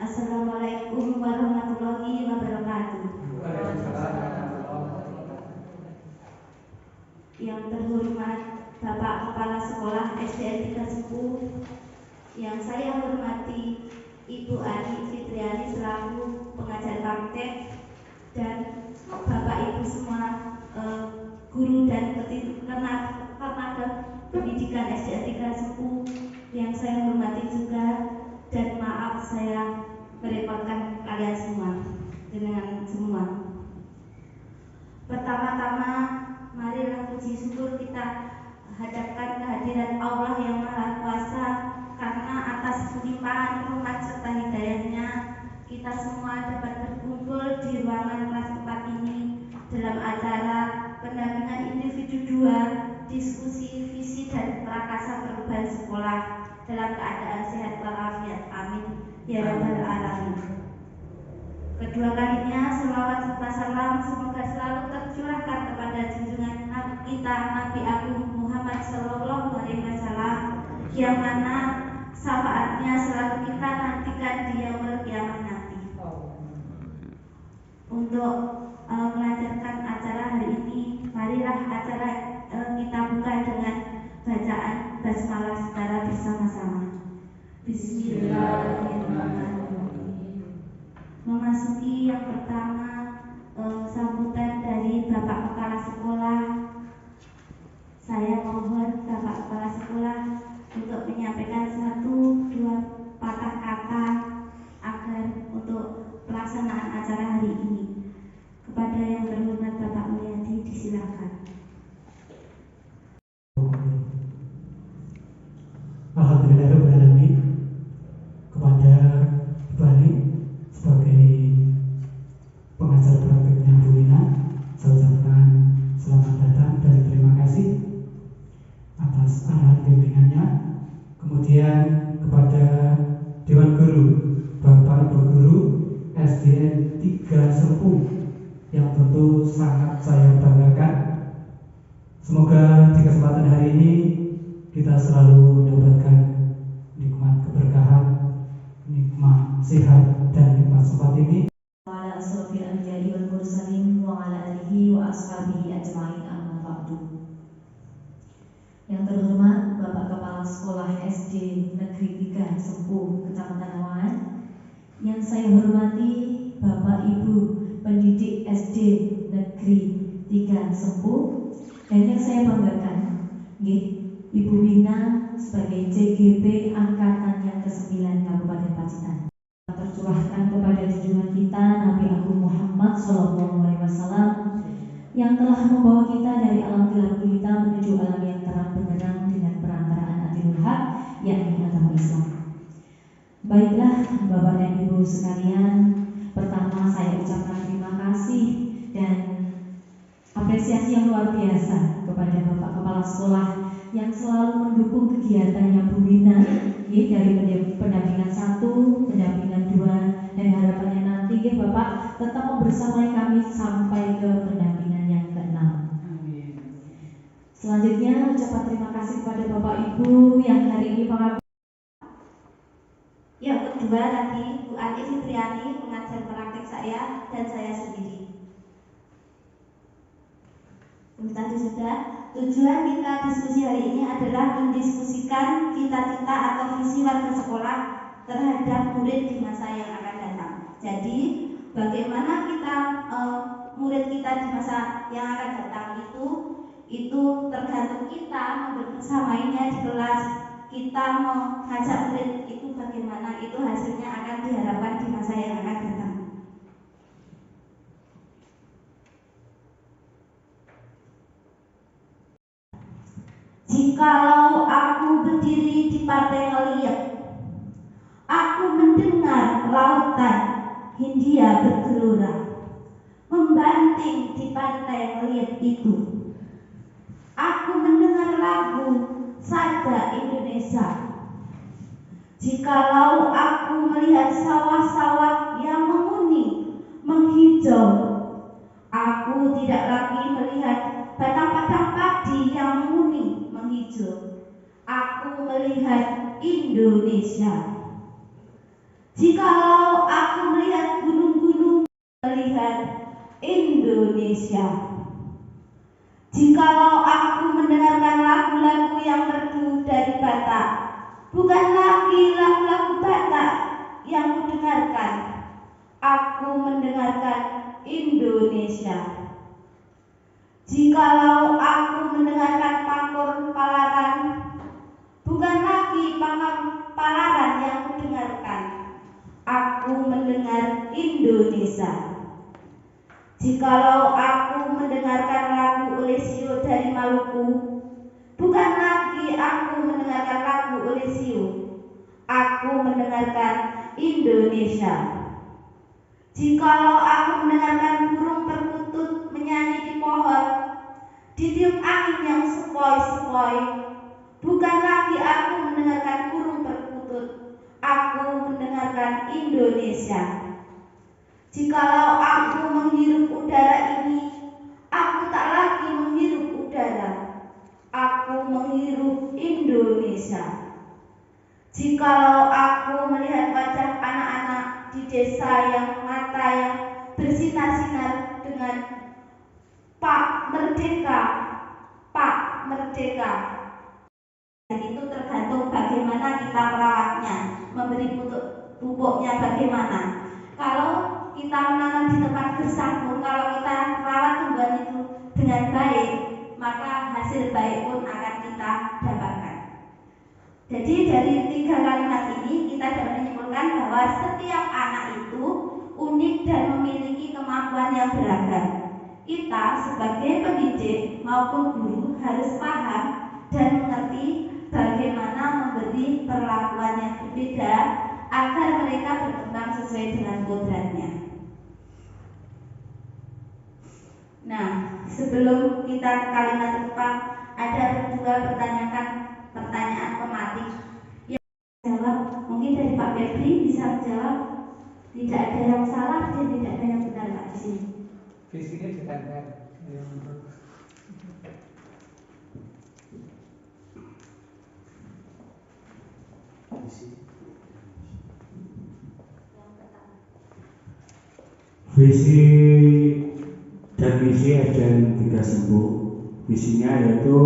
Assalamualaikum warahmatullahi wabarakatuh. Yang terhormat Bapak Kepala Sekolah SDN 3 Sepuh, yang saya hormati Ibu Ani Fitriani selaku pengajar praktek, dan Bapak Ibu semua guru dan tenaga pendidikan SDN 3 Sepuh yang saya hormati juga, dan maaf saya merepotkan kalian semua dengan semua. Pertama-tama marilah puji syukur kita hadapkan kehadiran Allah yang Maha Kuasa, karena atas limpahan rahmat serta hidayahnya kita semua dapat berkumpul di ruangan kelas 4 ini dalam acara pendampingan individu 2 diskusi visi dan prakasa perubahan sekolah dalam keadaan sehat walafiat. Amin ya rabbal alamin. Kedua kalinya selawat serta salam semoga selalu tercurahkan kepada junjungan kita Nabi Agung Muhammad Sallallahu Alaihi Wasallam, yang mana syafaatnya selalu kita nantikan di yaumul qiyamah nanti. Untuk melancarkan acara hari ini, marilah acara kita buka dengan bacaan basmalah secara bersama-sama. Bismillahirrahmanirrahim. Memasuki yang pertama, sambutan dari Bapak Kepala Sekolah. Saya mohon Bapak Kepala Sekolah untuk menyampaikan 1-2 patah kata agar untuk pelaksanaan acara hari ini. Kepada yang terhormat Bapak Mulyadi, disilakan. Alhamdulillahirrahmanirrahim. Kepada Ibu Ani sebagai pengajar prakteknya Bu Wina, saya ucapkan selamat datang dan terima kasih atas arahan bimbingannya. Kemudian kepada Dewan Guru, Bapak Ibu Guru SDN 3 Sepuh yang tentu sangat saya banggakan. Semoga di kesempatan hari ini kita selalu mendapatkan nikmat keberkahan, nikmat sehat, dan nikmat sempat ini. Wa ala asrofil anbiya'i wal mursalin wa ala alihi wa ashabihi ajma'in, amma ba'du. Yang terhormat Bapak Kepala Sekolah SD Negeri 3 Sepuh Kecamatan Awan, yang saya hormati Bapak Ibu pendidik SD Negeri 3 Sepuh, dan yang saya banggakan Ibu Wina sebagai CGP Angkatan yang ke-9 Kabupaten Pacitan. Tercurahkan kepada junjungan kita Nabi Agung Muhammad Sallallahu Alaihi Wasallam yang telah membawa kita dari alam gelap gulita menuju alam yang terang benderang dengan perantaraan Adilul Haq, yakni agama Islam. Baiklah Bapak dan Ibu sekalian, pertama saya ucapkan terima kasih dan apresiasi yang luar biasa kepada Bapak Kepala Sekolah yang selalu mendukung kegiatannya Bu Wina dari pendampingan 1, pendampingan 2, dan harapannya nanti Bapak tetap membersamai kami sampai ke pendampingan yang ke-6. Selanjutnya ucapan terima kasih kepada Bapak Ibu yang hari ini Yang kedua tadi Bu Ani Fitriani, pengajar praktek saya dan saya sendiri. Tadi sudah, tujuan kita diskusi hari ini adalah mendiskusikan cita-cita atau visi warga sekolah terhadap murid di masa yang akan datang. Jadi bagaimana kita murid kita di masa yang akan datang itu tergantung kita membersamainya di kelas. Kita mengajak murid itu bagaimana, itu hasilnya akan diharapkan di masa yang akan datang. Jikalau aku berdiri di partai ngeliat, aku mendengar lautan Hindia bergelora, membanting di pantai ngeliat itu. Aku mendengar lagu Sada Indonesia. Jikalau aku melihat sawah-sawah yang menguning, menghijau, aku tidak lagi melihat batang-batang padi yang menguning, menghijau. Aku melihat Indonesia. Jikalau aku melihat gunung-gunung, melihat Indonesia. Jikalau aku mendengarkan lagu-lagu yang merdu dari Batak, bukan lagi lagu-lagu Batak yang kudengarkan, aku mendengarkan Indonesia. Jikalau aku mendengarkan pangkur palaran, bukan lagi pangkur palaran yang kudengarkan, aku mendengar Indonesia. Jikalau aku mendengarkan lagu Olesio dari Maluku, bukan lagi aku mendengarkan lagu Olesio, aku mendengarkan Indonesia. Jikalau aku mendengarkan burung perkutut menyanyi di pohon, ditiup angin yang sepoi-sepoi, bukan lagi aku mendengarkan burung perkutut, aku mendengarkan Indonesia. Jikalau aku menghirup udara ini, aku tak lagi menghirup udara, aku menghirup Indonesia. Jikalau aku melihat wajah anak-anak di desa yang mata yang bersinar-sinar dengan Pak Merdeka, Pak Merdeka, dan itu tergantung bagaimana kita merawatnya, memberi pupuknya bagaimana. Kalau kita menanam di tempat gersang pun, kalau kita rawat tumbuhan itu dengan baik, maka hasil baik pun akan kita dapatkan. Jadi dari 3 kalimat ini kita dapat menyimpulkan bahwa setiap anak itu unik dan memiliki kemampuan yang beragam. Kita sebagai pendidik maupun guru harus paham dan mengerti bagaimana memberi perlakuan yang berbeda agar mereka berkembang sesuai dengan kodratnya. Nah, sebelum kita ke kalimat rupa, ada 2 pertanyaan pematik yang jawab. Mungkin dari Pak Febri bisa menjawab. Tidak ada yang salah dan tidak ada yang benar Pak di sini. Visinya ditempel. Visi dan misi SDN 3 Sempu, visinya yaitu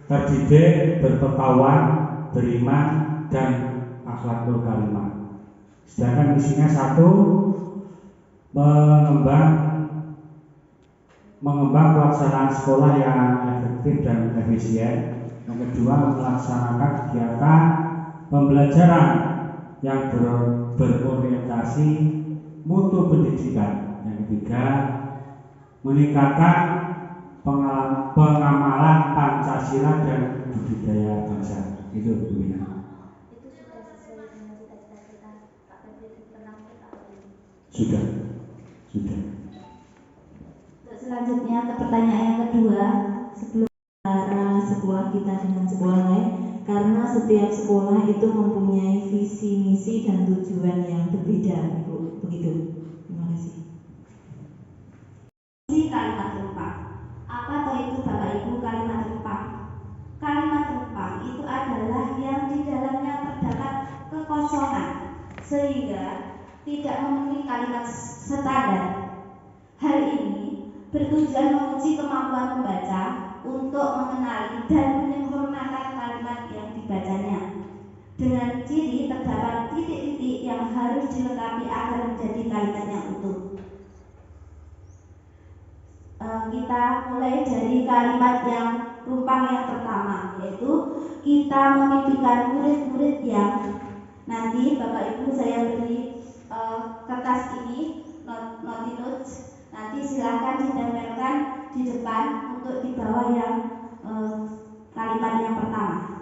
terdidik, berpengetahuan, beriman, dan akhlakul karimah. Sedangkan misinya 1, mengembang pelaksanaan sekolah yang efektif dan efisien. Yang kedua, melaksanakan kegiatan pembelajaran yang berorientasi mutu pendidikan. Yang ketiga, meningkatkan pengamalan Pancasila dan budaya bangsa. Itu dulunya. Itu sudah sesuai dengan cita-cita kita Pak Febri tentang kita ini. Sudah. Untuk selanjutnya ke pertanyaan yang kedua, sebelum antara sekolah kita dengan sekolah lain, karena setiap sekolah itu mempunyai visi, misi, dan tujuan yang berbeda, Ibu. Begitu. Terima kasih. Kalimat rupa. Apa toh itu Bapak Ibu kalimat rupa? Kalimat rupa itu adalah yang di dalamnya terdapat kekosongan sehingga tidak memenuhi kalimat standar. Hal ini bertujuan menguji kemampuan membaca untuk mengenali dan menyempurnakan kalimat yang dibacanya. Dengan ciri terdapat titik-titik yang harus dilengkapi agar menjadi kalimat yang utuh. Kita mulai dari kalimat yang rumpang yang pertama, yaitu kita memimpikan murid-murid yang nanti Bapak Ibu saya beri kertas ini, notes, nanti silakan ditempelkan di depan untuk di bawah yang kalimat yang pertama.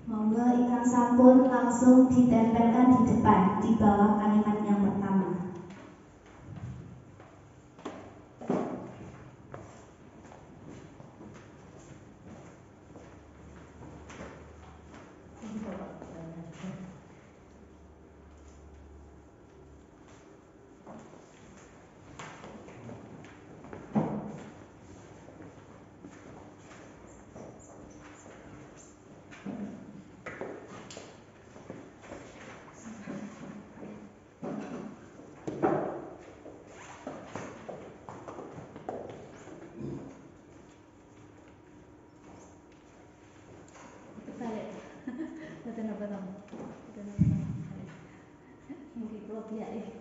Monggo ingkang sampun langsung ditempelkan di depan di bawah kalimat Kula piyake.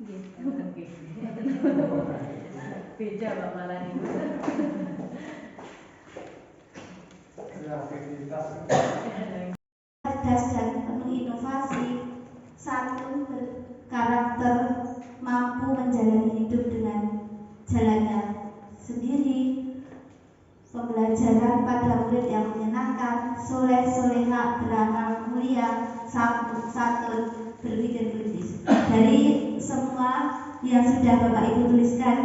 Nggih. Beda Pak Malan itu. Kreativitas. Cerdas dan penuh inovasi, santun, berkarakter, mampu menjalani hidup dengan jalannya sendiri, pembelajaran pada murid yang menyenangkan, soleh soleha, beramal mulia, santun, berpikir kritis. Dari semua yang sudah Bapak Ibu tuliskan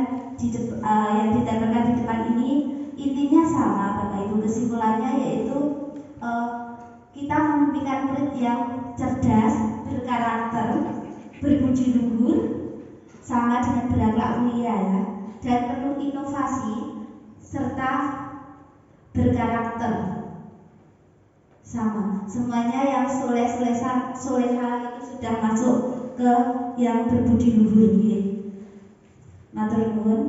yang ditempelkan di depan ini, intinya sama Bapak Ibu. Kesimpulannya yaitu kita memimpikan murid yang cerdas, berkarakter, berbudi luhur, sama dengan berakhlak mulia ya, dan penuh inovasi serta berkarakter. Sama, semuanya yang soleha itu sudah masuk ke yang berbudi luhur. Matur nuwun.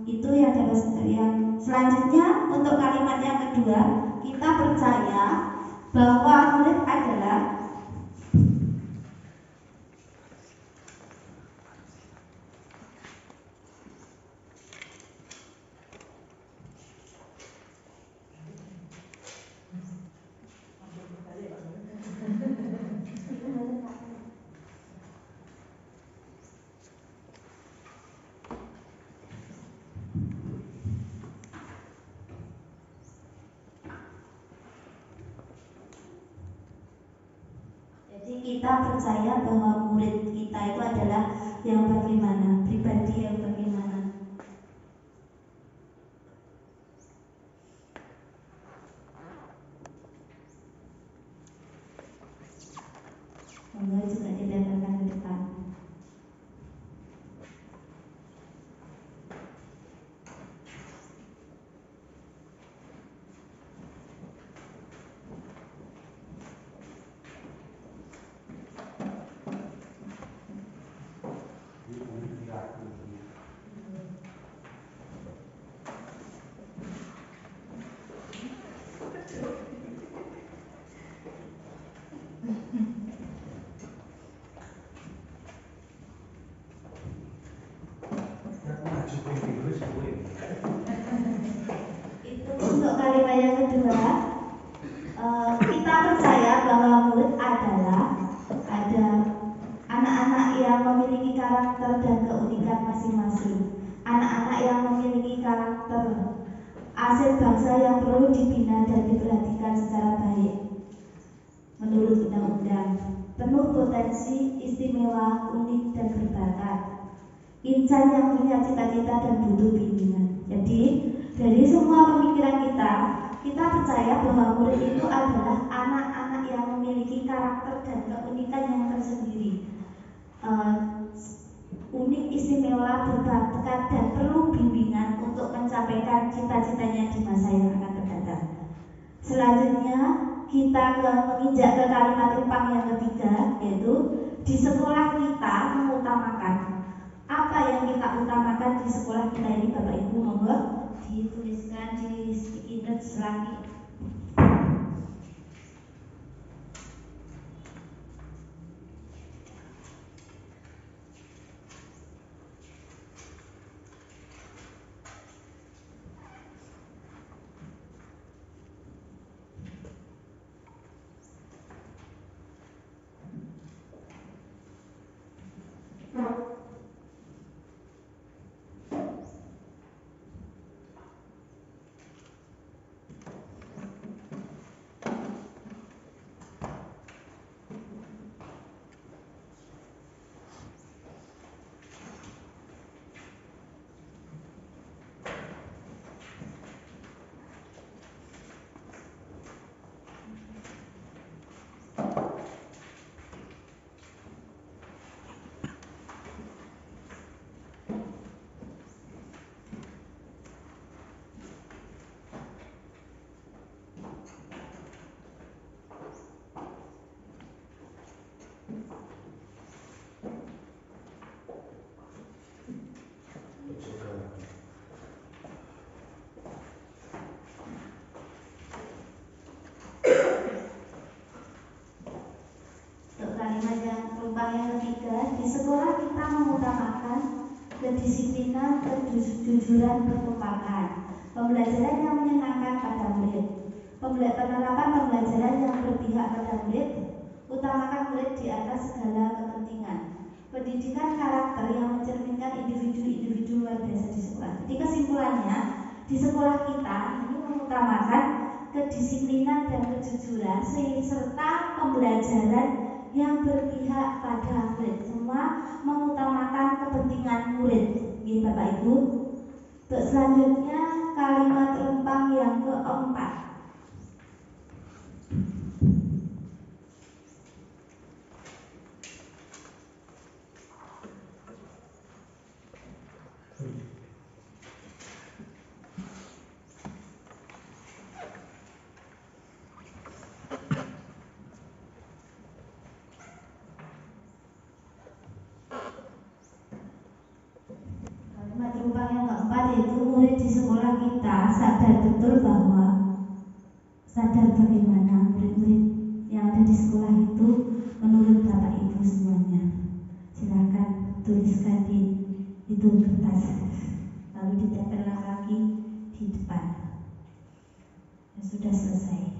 Itu yang dapat sekalian. Selanjutnya untuk kalimat yang kedua, kita percaya bahwa murid adalah kita percaya bahwa murid kita itu adalah yang bagaimana, pribadi yang bagaimana. Monggo juga ditempelkan ke depan. Itu untuk kalimat yang kedua. Kita percaya bahwa murid adalah ada anak-anak yang memiliki karakter dan keunikan masing-masing. Anak-anak yang memiliki karakter, aset bangsa yang perlu dibina dan diperhatikan secara baik menurut undang-undang, penuh potensi, istimewa, unik dan berbakat, insan yang punya cita-cita dan butuh bimbingan. Jadi dari semua pemikiran kita percaya bahwa murid itu adalah anak-anak yang memiliki karakter dan keunikan yang tersendiri, unik, istimewa, berbakat dan perlu bimbingan untuk mencapaikan cita-citanya di masa yang akan datang. Selanjutnya kita menginjak ke kalimat Jepang yang ketiga, yaitu di sekolah kita mengutamakan. Apa yang kita utamakan di sekolah kita ini, Bapak Ibu, monggo dituliskan di sticky notes lagi. terumpang yang ketiga, di sekolah kita mengutamakan kedisiplinan, kejujuran berkelompokkan, pembelajaran yang menyenangkan pada murid, penerapan pembelajaran yang berpihak pada murid, utamakan murid di atas segala kepentingan, pendidikan karakter yang mencerminkan individu-individu luar biasa di sekolah. Jadi kesimpulannya, di sekolah kita ini mengutamakan kedisiplinan dan kejujuran serta pembelajaran yang berpihak pada murid. Semua mengutamakan kepentingan murid. Ini Bapak Ibu. Untuk selanjutnya kalimat terumpang yang keempat. Kalimat terumpang yang keempat yaitu murid di sekolah kita sadar bagaimana murid-murid yang ada di sekolah itu menurut Bapak Ibu semuanya. Silakan tuliskan di itu kertas, lalu ditempel lagi di depan. Ya, sudah selesai.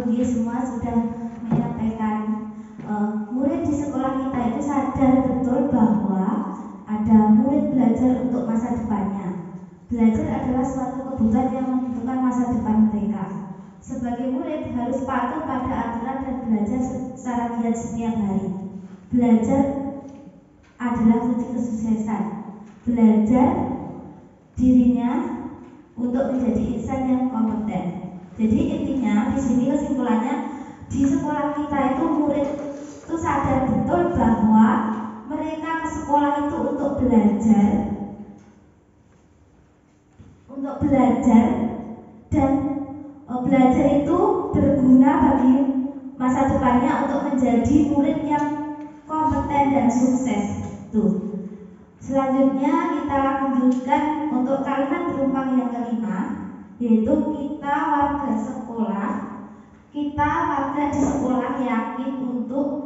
Dia semua sudah menyampaikan murid di sekolah kita itu sadar betul bahwa ada murid belajar untuk masa depannya. Belajar adalah suatu kebutuhan yang menentukan masa depan mereka. Sebagai murid harus patuh pada aturan dan belajar secara giat setiap hari. Belajar adalah kunci kesuksesan. Belajar dirinya untuk menjadi insan yang kompeten. Jadi intinya di sini kesimpulannya, di sekolah kita itu murid itu sadar betul bahwa mereka ke sekolah itu untuk belajar dan belajar itu berguna bagi masa depannya untuk menjadi murid yang kompeten dan sukses. Tuh. Selanjutnya kita lanjutkan untuk kalimat terumpang yang kelima, yaitu kita warga di sekolah yakin untuk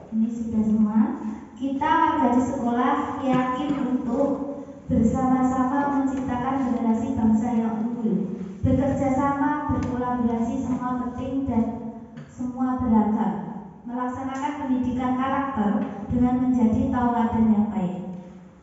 Ini sudah semua. Kita warga di sekolah yakin untuk bersama-sama menciptakan generasi bangsa yang unggul. Bekerja sama, berkolaborasi, semua penting dan semua beragam. Melaksanakan pendidikan karakter dengan menjadi tauladan yang baik.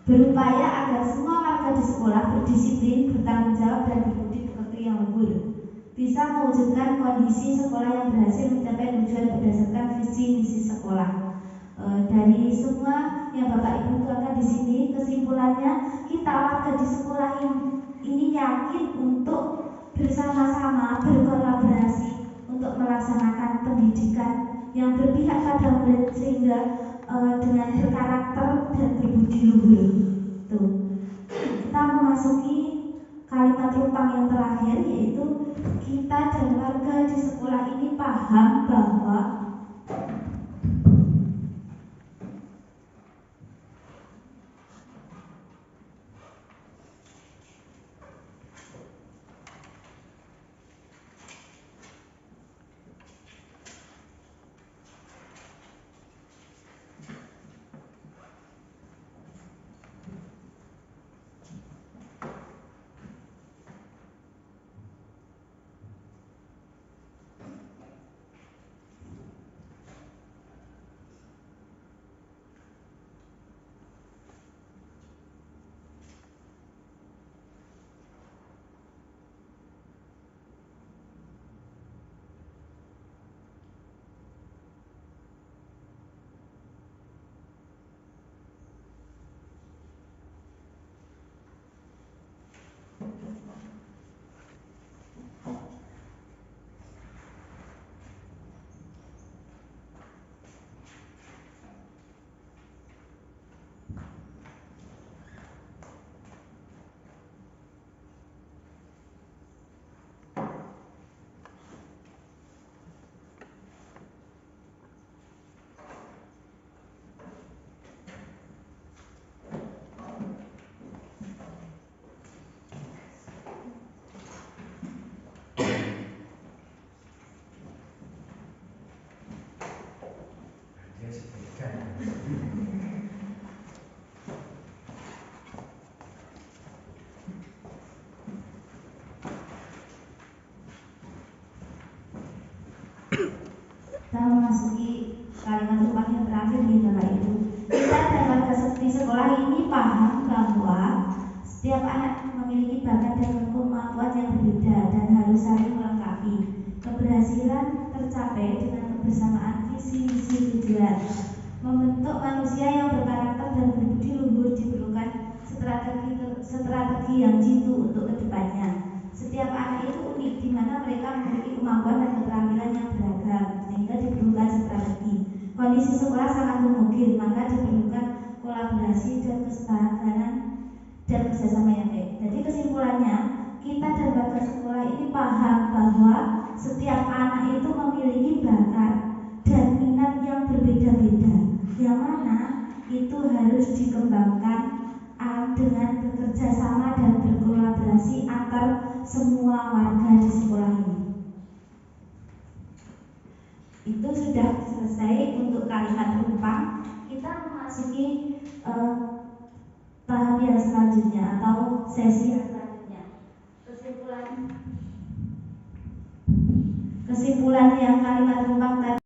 Berupaya agar semua warga di sekolah berdisiplin, bertanggung jawab dan berbudi pekerti yang luhur. Bisa mewujudkan kondisi sekolah yang berhasil mencapai tujuan berdasarkan visi misi sekolah. Dari semua yang Bapak Ibu tuangkan di sini, kesimpulannya kita warga di sekolah ini yakin untuk bersama-sama berkolaborasi untuk melaksanakan pendidikan yang berpihak pada murid sehingga dengan berkarakter dan berbudi luhur. Tuh. Kita memasuki kalimat rumpang yang terakhir, yaitu kita dan warga di sekolah ini paham bahwa kita memasuki kalimat rumpang yang terakhir nih Bapak Ibu. Kita dan warga di sekolah ini paham bahwa setiap anak memiliki bakat dan kemampuan yang berbeda dan harus saling melengkapi. Keberhasilan tercapai dengan kebersamaan visi misi tujuan. Membentuk manusia yang berkarakter dan berbudi luhur diperlukan strategi yang jitu untuk kedepannya. Setiap anak itu unik, di mana mereka memiliki kemampuan dan keterampilan yang beragam, sehingga diperlukan strategi. Kondisi sekolah sangat homogen, maka diperlukan kolaborasi dan kesepakatan dan kerjasama yang baik. Jadi kesimpulannya, kita dan warga sekolah ini paham bahwa setiap anak itu memiliki bakat dan minat yang berbeda-beda, yang mana itu harus dikembangkan dengan bekerja sama dan berkolaborasi antar semua warga di sekolah ini. Itu sudah selesai untuk kalimat rumpang. Kita memasuki tahap yang selanjutnya atau sesi yang selanjutnya. Kesimpulan yang kalimat rumpang tadi.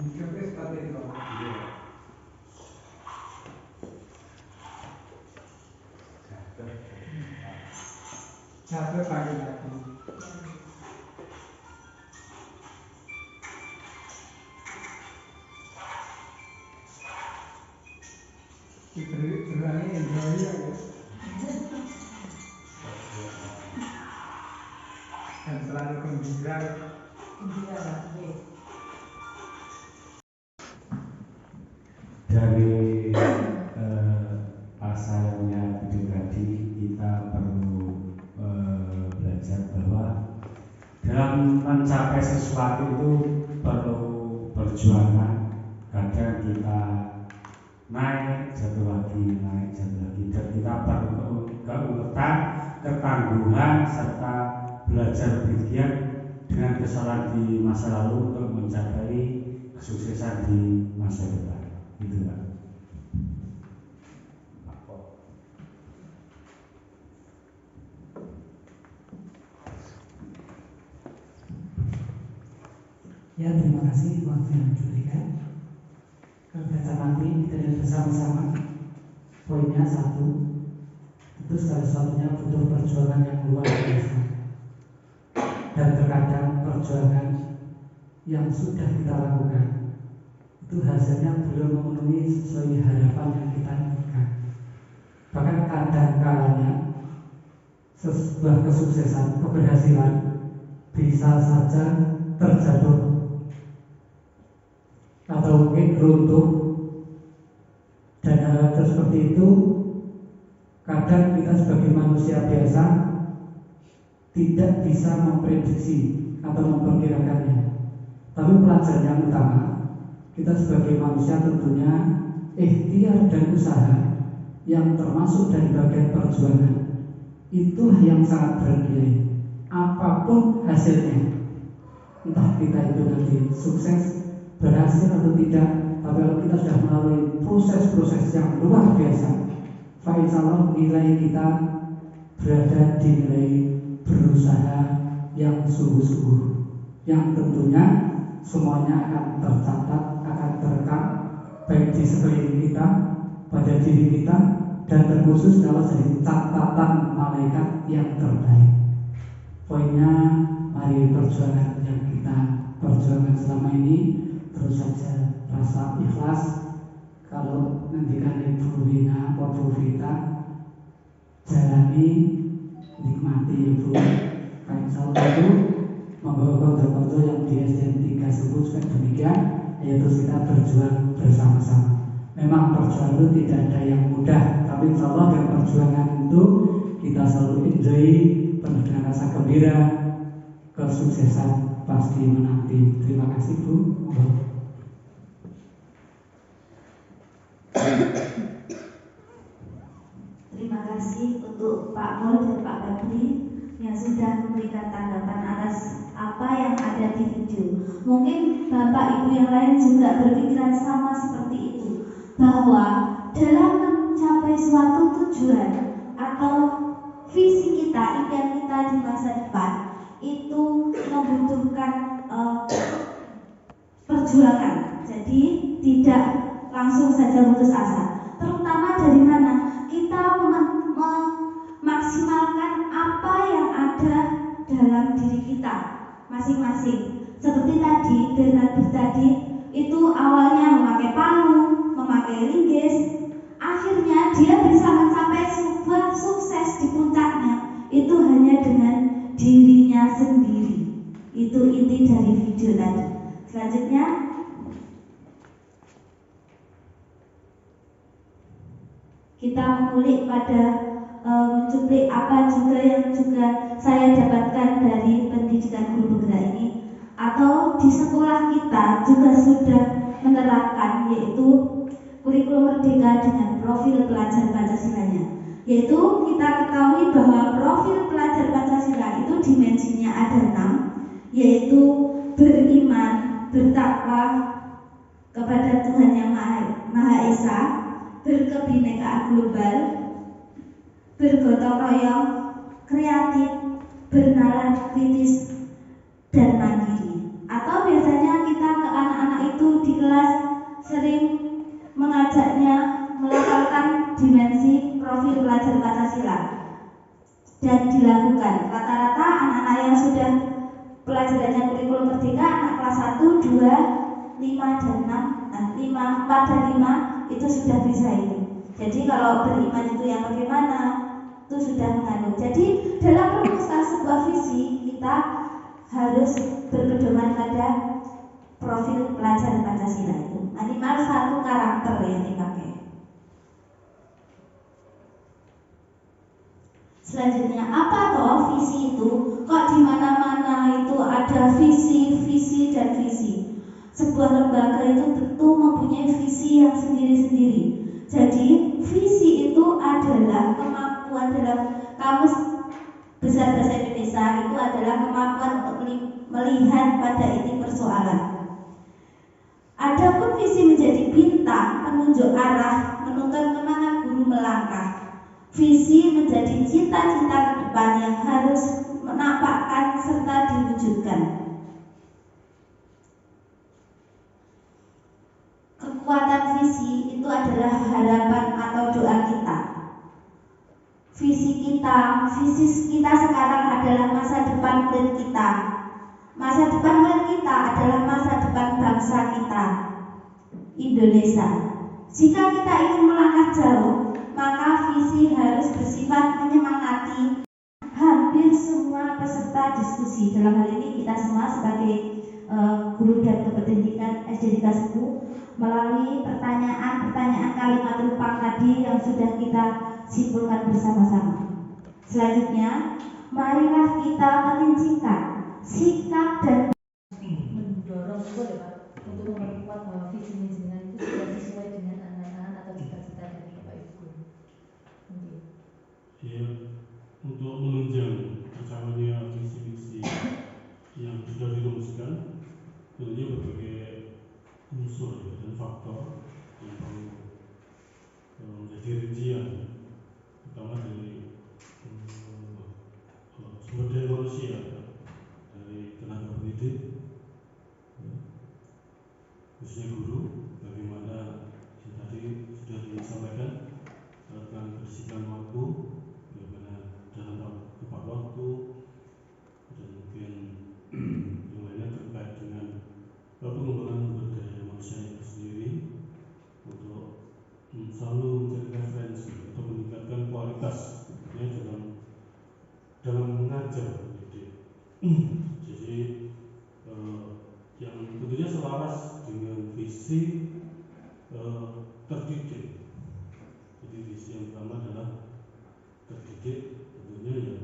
Thank you. Capek pagi lagi. Diberi enjoy ya. Dan selalu gembira. Dari pasalnya video tadi kita perlu belajar bahwa dalam mencapai sesuatu itu perlu perjuangan. Kadang kita naik, jatuh lagi, naik, jatuh lagi, dan kita perlu keuletan, ketangguhan, serta belajar bergiat dengan kesalahan di masa lalu untuk mencapai kesuksesan di masa depan. Gitu kan? Ya, terima kasih waktu yang diberikan. Kita nanti kita lihat bersama-sama. Poinnya satu, itu segala sesuatunya butuh perjuangan yang luar biasa. Dan terkadang perjuangan yang sudah kita lakukan itu hasilnya belum memenuhi sesuai harapan yang kita inginkan. Bahkan kadang kalanya sebuah kesuksesan, keberhasilan bisa saja terjatuh atau mungkin runtuh, dan hal seperti itu kadang kita sebagai manusia biasa tidak bisa memprediksi atau memperkirakannya. Tapi pelajaran yang utama, kita sebagai manusia tentunya ikhtiar dan usaha yang termasuk dari bagian perjuangan itulah yang sangat bernilai. Apapun hasilnya, entah kita itu nanti sukses, berhasil atau tidak, tapi kalau kita sudah melalui proses-proses yang luar biasa, insyaallah nilai kita berada di nilai berusaha yang sungguh-sungguh, yang tentunya semuanya akan tercatat, akan terekam baik di sekeliling kita, pada diri kita, dan terkhusus dalam jadi catatan malaikat yang terbaik. Poinnya, mari perjuangan yang kita perjuangan selama ini terus saja rasa ikhlas. Kalau nantikan Ibu Rina, Ibu Vita, jalani, nikmati Ibu. Kayak salah itu membawa konco-konco yang di SDN 3 sebut juga demikian, yaitu kita berjuang bersama-sama. Memang perjuangan itu tidak ada yang mudah, tapi insya Allah dengan perjuangan itu kita selalu enjoy, penuh dengan rasa gembira, kesuksesan pasti menanti. Terima kasih Bu. Terima kasih untuk Pak Mul dan Pak Badri yang sudah memberikan tanggapan atas apa yang ada di video. Mungkin Bapak Ibu yang lain juga berpikiran sama seperti itu, bahwa dalam mencapai suatu tujuan atau visi kita, impian kita di masa depan itu membutuhkan perjuangan. Jadi tidak langsung saja putus asa. Terutama dari mana? Kita memaksimalkan apa yang ada dalam diri kita masing-masing. Seperti tadi, Bernard tadi itu awalnya memakai palu, memakai linggis, akhirnya dia bisa mencapai sebuah sukses di puncaknya. Itu hanya dengan dirinya sendiri. Itu inti dari video tadi. Selanjutnya, kita mengulik pada mencuplik apa juga yang juga saya dapatkan dari pendidikan guru bergerak ini, atau di sekolah kita juga sudah menerapkan, yaitu kurikulum merdeka dengan profil pelajar Pancasilanya. Yaitu kita ketahui bahwa profil pelajar Pancasila itu dimensinya ada 6, yaitu beriman, bertakwa kepada Tuhan Yang Maha Esa, berkebinekaan global, bergotong royong, kreatif, bernalar kritis, dan mandiri. Atau biasanya kita ke anak-anak itu di kelas sering mengajaknya melafalkan dimensi profil pelajar Pancasila dan dilakukan. Rata-rata anak-anak yang sudah pelajarannya kurikulum merdeka, anak kelas 1, 2, 5 dan 6, 4 dan 5 itu sudah bisa itu. Jadi kalau beriman itu yang bagaimana, itu sudah mengandung. Jadi dalam merumuskan sebuah visi kita harus berpedoman pada profil pelajar Pancasila itu. Minimal 1 karakter yang dipakai. Selanjutnya, apa toh visi itu? Kok di mana-mana itu ada visi dan visi. Sebuah lembaga itu tentu mempunyai visi yang sendiri-sendiri. Jadi, visi itu adalah kemampuan dalam kamus besar bahasa Indonesia itu adalah kemampuan untuk melihat pada inti persoalan. Adapun visi menjadi bintang, penunjuk arah, menuntun kemana guru melangkah. Visi menjadi cita-cita ke depan yang harus menampakkan serta diwujudkan. Kekuatan visi itu adalah harapan atau doa kita. Visi kita sekarang adalah masa depan murid kita. Masa depan murid kita adalah masa depan bangsa kita, Indonesia. Jika kita ingin melangkah jauh, maka visi harus bersifat menyemangati hampir semua peserta diskusi. Dalam hal ini kita semua sebagai guru dan kependidikan SD Dikasku melalui pertanyaan kalimat rupang tadi yang sudah kita simpulkan bersama-sama. Selanjutnya, marilah kita merincikan sikap dan mendorong itu ya Pak untuk memperkuat bahwa visi jenengan itu sudah sesuai dengan anak-anak atau cita-cita dari Bapak Ibu guru. Ya, untuk menunjang tercapainya visi-visi yang sudah dirumuskan, tentunya berbagai unsur dan faktor yang perlu menjadi rincian, terutama dari sumber daya manusia, dari tenaga pendidik, khususnya guru, bagaimana yang tadi sudah disampaikan tentang keterisian waktu, bagaimana dalam tepat waktu, dan mungkin yang lainnya terkait dengan pengembangan sumber daya manusia itu sendiri untuk selalu mencari referensi atau meningkatkan kualitas dalam mengajar pendidik. Jadi yang tentunya selaras dengan visi terdidik. Jadi visi yang pertama adalah terdidik, tentunya ya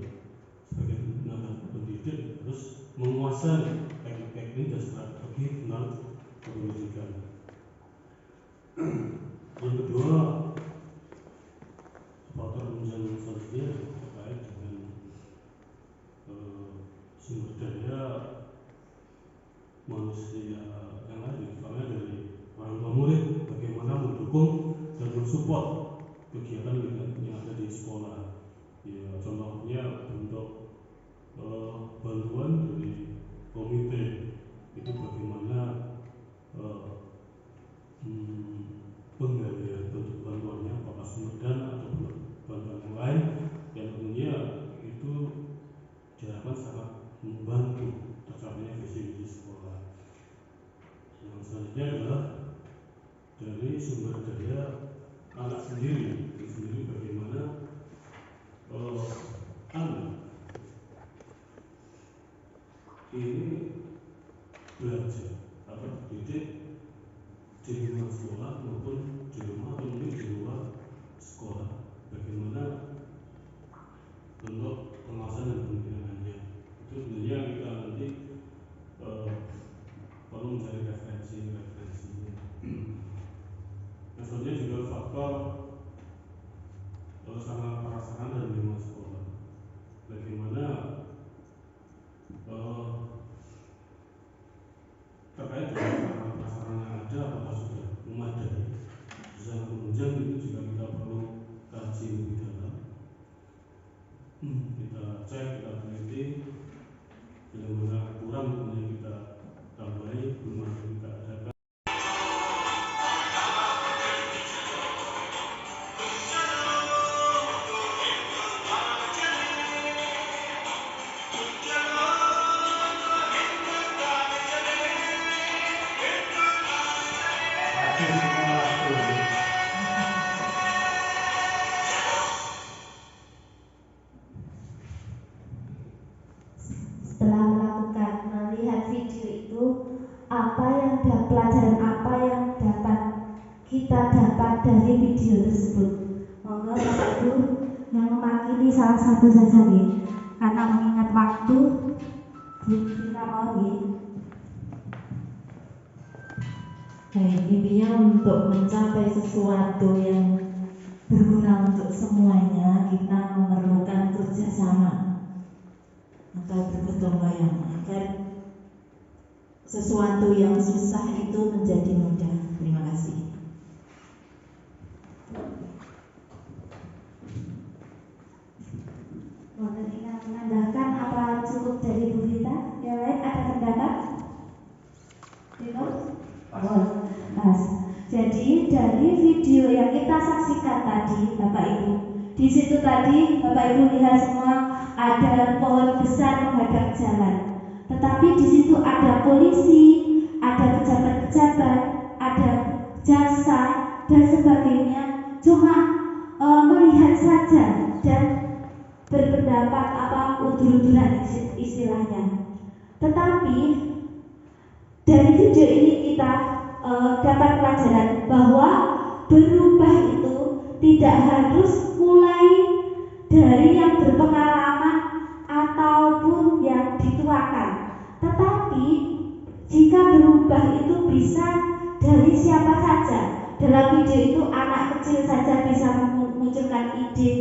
sebagai tenaga pendidik harus menguasai teknik-teknik dan strategi tentang pendidikan. Yang kedua, faktor penunjang selanjutnya terkait dengan sumber daya manusia yang lain, misalnya dari orang tua murid, bagaimana mendukung dan mensupport kegiatan yang ada di sekolah. Ya, contohnya bentuk bantuan dari komite itu bagaimana penggalian bentuk bantuannya, apakah sumber dana atau bantuan yang lain, yang tentunya itu diharapkan sangat membantu tercapainya visi-visi sekolah. Yang selanjutnya adalah dari sumber daya anak sendiri, bagaimana anak ini belajar atau dididik di lingkungan sekolah maupun di rumah atau mungkin di luar sekolah, bagaimana bentuk pengawasan dan pembinaannya. Itu sebenarnya kita nanti perlu mencari referensinya. Nah, selanjutnya juga faktor sarana prasarana dan lingkungan sekolah. Bagaimana terkait dengan sarana prasarana yang ada, apakah sudah memadai? Sangat menunjang, itu juga kita perlu kaji lebih dalam. Kita cek, kita teliti, bila mana kurang tentunya kita tambahi, belum ada kita adakan. mewakili salah satu saja nih, karena mengingat waktu kita mau nih. Baik, intinya untuk mencapai sesuatu yang berguna untuk semuanya, kita memerlukan kerjasama atau bergotong royong agar sesuatu yang susah itu menjadi mudah. Terima kasih. Mohon ingin menambahkan apa cukup dari Bu Rita? Yang lain ada pendapat? Pas. Jadi dari video yang kita saksikan tadi, Bapak Ibu, di situ tadi Bapak Ibu lihat semua ada pohon besar menghadap jalan. Tetapi di situ ada polisi, ada pejabat-pejabat, ada jasa dan sebagainya. Cuma melihat saja dan berpendapat udur-uduran istilahnya. Tetapi dari video ini kita dapat pelajaran bahwa berubah itu tidak harus mulai dari yang berpengalaman ataupun yang dituakan, tetapi jika berubah itu bisa dari siapa saja. Dalam video itu anak kecil saja bisa memunculkan ide,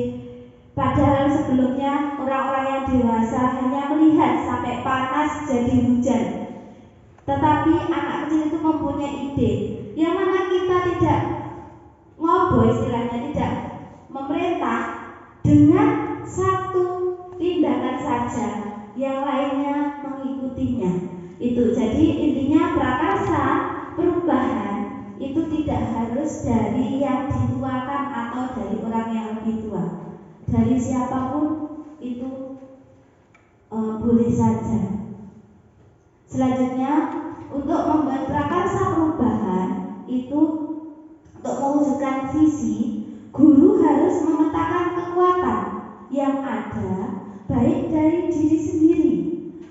padahal sebelumnya orang-orang yang dewasa hanya melihat sampai panas jadi hujan. Tetapi anak kecil itu mempunyai ide, yang mana kita tidak ngobrol istilahnya, tidak memerintah dengan satu tindakan saja, yang lainnya mengikutinya. Itu jadi intinya prakarsa perubahan itu tidak harus dari yang dituakan atau dari orang yang lebih tua, dari siapapun itu boleh saja. Selanjutnya, untuk membuat prakarsa perubahan itu untuk mewujudkan visi, guru harus memetakan kekuatan yang ada baik dari diri sendiri,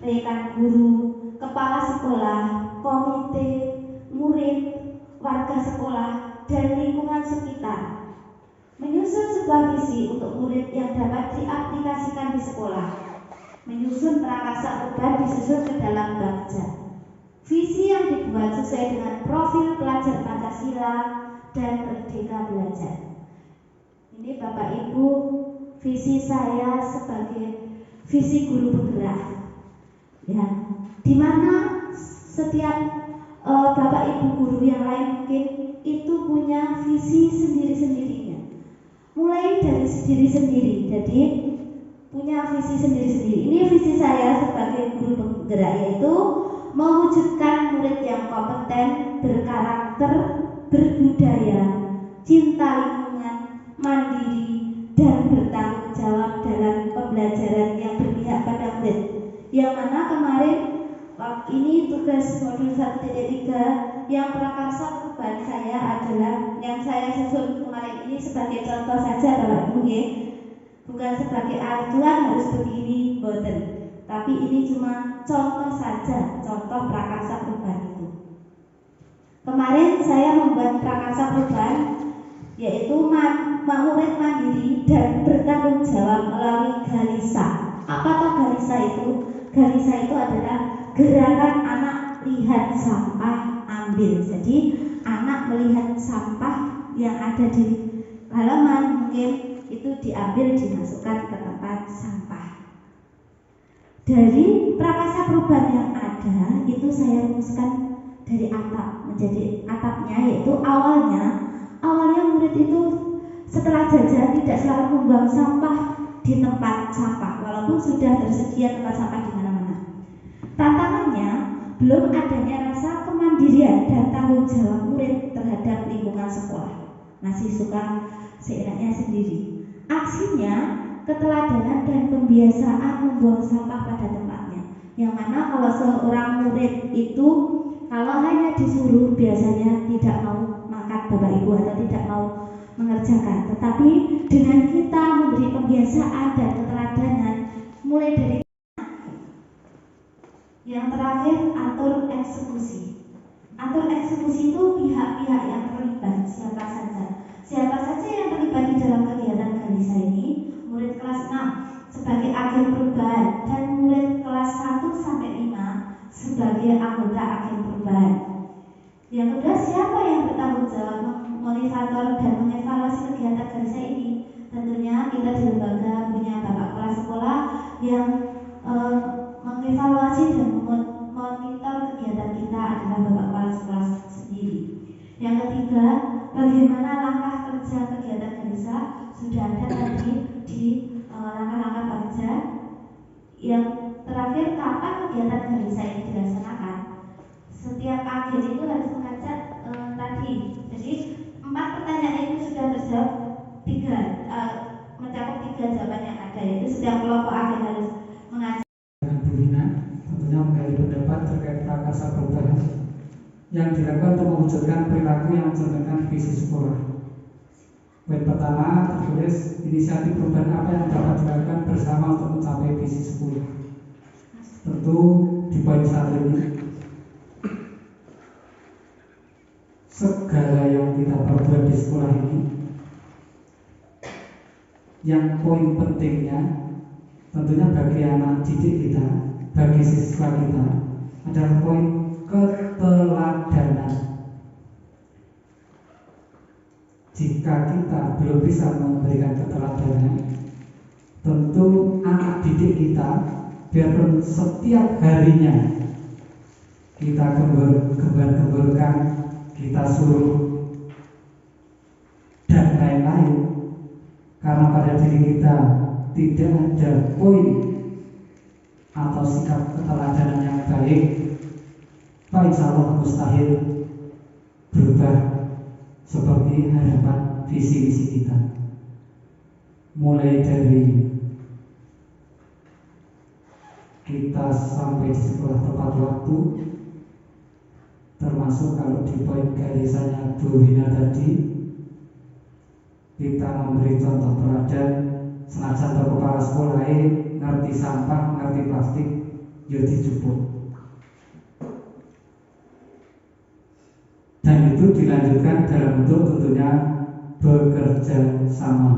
rekan guru, kepala sekolah, komite, murid, warga sekolah, dan lingkungan sekitar. Menyusun sebuah visi untuk murid yang dapat diaplikasikan di sekolah. Menyusun prakarsa perubahan disusun ke dalam bagja. Visi yang dibuat sesuai dengan profil pelajar Pancasila dan Merdeka Belajar. Ini Bapak Ibu, visi saya sebagai visi guru penggerak, ya, dimana setiap Bapak Ibu guru yang lain mungkin itu punya visi sendiri-sendirinya, mulai dari diri sendiri. Jadi punya visi sendiri-sendiri. Ini visi saya sebagai guru penggerak, yaitu mewujudkan murid yang kompeten, berkarakter, berbudaya, cinta lingkungan, mandiri, dan bertanggung jawab dalam pembelajaran yang berpihak pada murid. Yang mana kemarin ini tugas modul 1.3 yang prakarsa perubahan saya adalah yang saya susun kemarin ini sebagai contoh saja Bapak Ibu, bukan sebagai acuan harus begini, boten. Tapi ini cuma contoh saja, contoh prakarsa perubahan itu. Kemarin saya membuat prakarsa perubahan yaitu murid mandiri dan bertanggung jawab melalui Galisa. Apa toh Galisa itu? Galisa itu adalah gerakan anak lihat sampah ambil. Jadi anak melihat sampah yang ada di halaman mungkin itu diambil, dimasukkan ke tempat sampah. Dari prakarsa perubahan yang ada itu saya rumuskan dari atap menjadi atapnya, yaitu awalnya murid itu setelah jajan tidak selalu membuang sampah di tempat sampah walaupun sudah tersedia tempat sampah di mana-mana. Tantangannya belum adanya rasa kemandirian dan tanggung jawab murid terhadap lingkungan sekolah, masih suka seenaknya sendiri. Aksinya keteladanan dan pembiasaan membuang sampah pada tempatnya, yang mana kalau seorang murid itu kalau hanya disuruh biasanya tidak mau mangkat Bapak Ibu atau tidak mau mengerjakan. Tetapi dengan kita memberi pembiasaan dan keteladanan mulai dari yang terakhir, atur eksekusi. Atur eksekusi itu pihak-pihak yang terlibat, siapa saja yang terlibat di dalam kegiatan Galisa ini. Murid kelas 6 sebagai agen perubahan dan murid kelas 1 sampai 5 sebagai anggota agen perubahan. Yang kedua, siapa yang bertanggung jawab memonitor dan mengevaluasi kegiatan gereja ini? Tentunya kita di lembaga punya bapak kepala sekolah yang mengevaluasi dan memonitor kegiatan kita adalah bapak kepala sekolah sendiri. Yang ketiga, bagaimana langkah kerja kegiatan gereja sudah ada tadi di langkah-langkah kerja. Yang terakhir, kapan kegiatan gereja ini dilaksanakan? Setiap agen itu harus mengajak tadi. Jadi 4 pertanyaan itu sudah terjawab, 3 mencakup 3 jawaban yang ada, yaitu setiap kelompok agen harus mengajak. Dengan Bu Rina tentunya menggali pendapat terkait prakarsa perubahan yang dilakukan untuk mewujudkan perilaku yang mencerminkan visi sekolah. Poin pertama tertulis inisiatif perubahan apa yang dapat dilakukan bersama untuk mencapai visi sekolah. Tentu di poin 1 ini segala yang kita perbuat di sekolah ini, yang poin pentingnya tentunya bagi anak didik kita, bagi siswa kita adalah poin keteladanan. Jika kita belum bisa memberikan keteladanan, tentu anak didik kita biarpun setiap harinya kita gembar-gemburkan, kita suruh dan lain-lain, karena pada diri kita tidak ada poin atau sikap keteladanan yang baik, Pak insya Allah mustahil berubah seperti harapan visi-visi kita. Mulai dari kita sampai di sekolah tepat waktu, termasuk kalau di poin garisannya Bu Wina tadi, kita memberi contoh teladan. Senajan kepala sekolah ngerti sampah, ngerti plastik, yo dijupuk. Dan itu dilanjutkan dalam bentuk tentunya bekerja sama.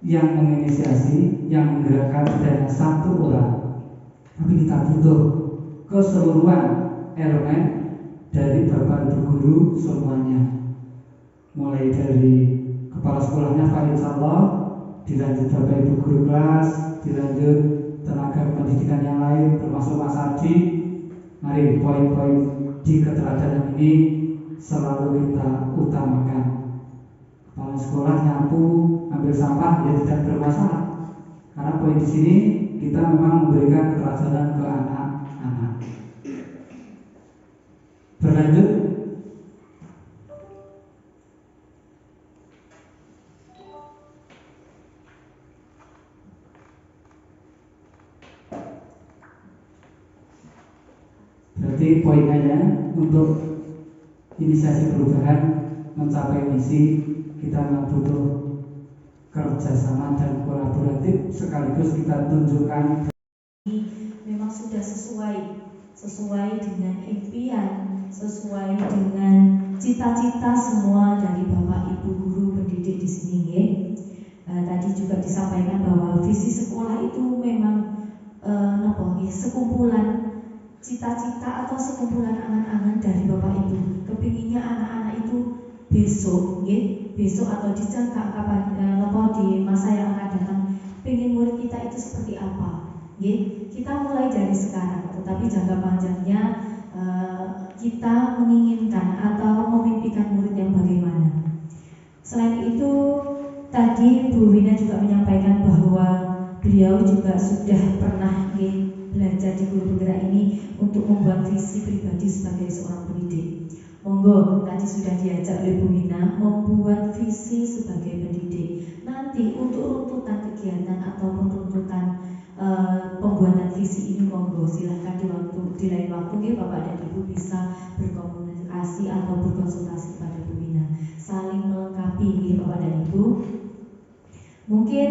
Yang menginisiasi, yang menggerakkan tidak hanya 1 orang, tapi kita butuh keseluruhan elemen dari Bapak Ibu guru semuanya. Mulai dari kepala sekolahnya Pak insya Allah, dilanjut Bapak Ibu guru kelas, dilanjut tenaga pendidikan yang lain termasuk Mas Adi. Mari poin-poin di keteladanan ini selalu kita utamakan. Kepala sekolah nyapu, ambil sampah ya tidak bermasalah, karena poin di sini kita memang memberikan keteladanan ke anak-anak. Berlanjut. Berarti poinnya untuk inisiasi perubahan mencapai misi, kita butuh kerjasama dan kolaboratif, sekaligus kita tunjukkan memang sudah sesuai dengan impian, sesuai dengan cita-cita semua dari Bapak Ibu guru pendidik di sini. Tadi juga disampaikan bahwa visi sekolah itu memang sekumpulan cita-cita atau sekumpulan angan-angan dari Bapak Ibu. Kepinginnya anak-anak itu besok atau di jangka kapan di masa yang akan datang, pengen murid kita itu seperti apa. Kita mulai dari sekarang, tetapi jangka panjangnya kita menginginkan atau memimpikan murid yang bagaimana. Selain itu, tadi Bu Wina juga menyampaikan bahwa beliau juga sudah pernah belajar di guru penggerak ini untuk membuat visi pribadi sebagai seorang pendidik. Monggo, tadi sudah diajak oleh Bu Wina membuat visi sebagai pendidik. Nanti untuk runtutan kegiatan ataupun runtutan pembuatan visi ini, monggo silahkan di lain waktu Bapak dan Ibu bisa berkomunikasi atau berkonsultasi kepada Bu Wina, saling melengkapi Bapak dan Ibu. Mungkin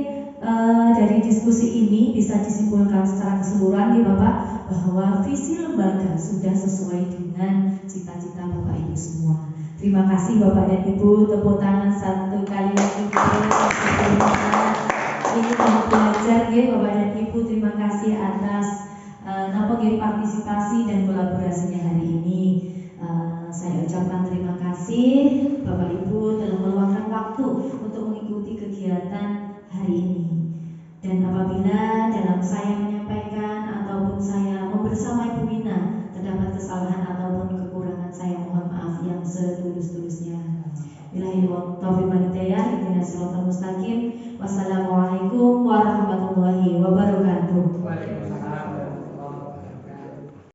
dari diskusi ini bisa disimpulkan secara keseluruhan Bapak bahwa visi lembaga sudah sesuai dengan cita-cita Bapak Ibu semua. Terima kasih Bapak dan Ibu, tepuk tangan 1 kali lagi. Ini sadar nggih Bapak dan Ibu, terima kasih atas napa nggih partisipasi dan kolaborasinya hari ini. Saya ucapkan terima kasih Bapak Ibu telah meluangkan waktu untuk mengikuti kegiatan hari ini. Dan apabila dalam saya menyampaikan ataupun saya bersama Ibu Mina terdapat kesalahan ataupun kekurangan, saya mohon maaf yang setulus-tulusnya. Billahi taufiq wal hidayah, ihdinas siratal mustaqim. Wassalamu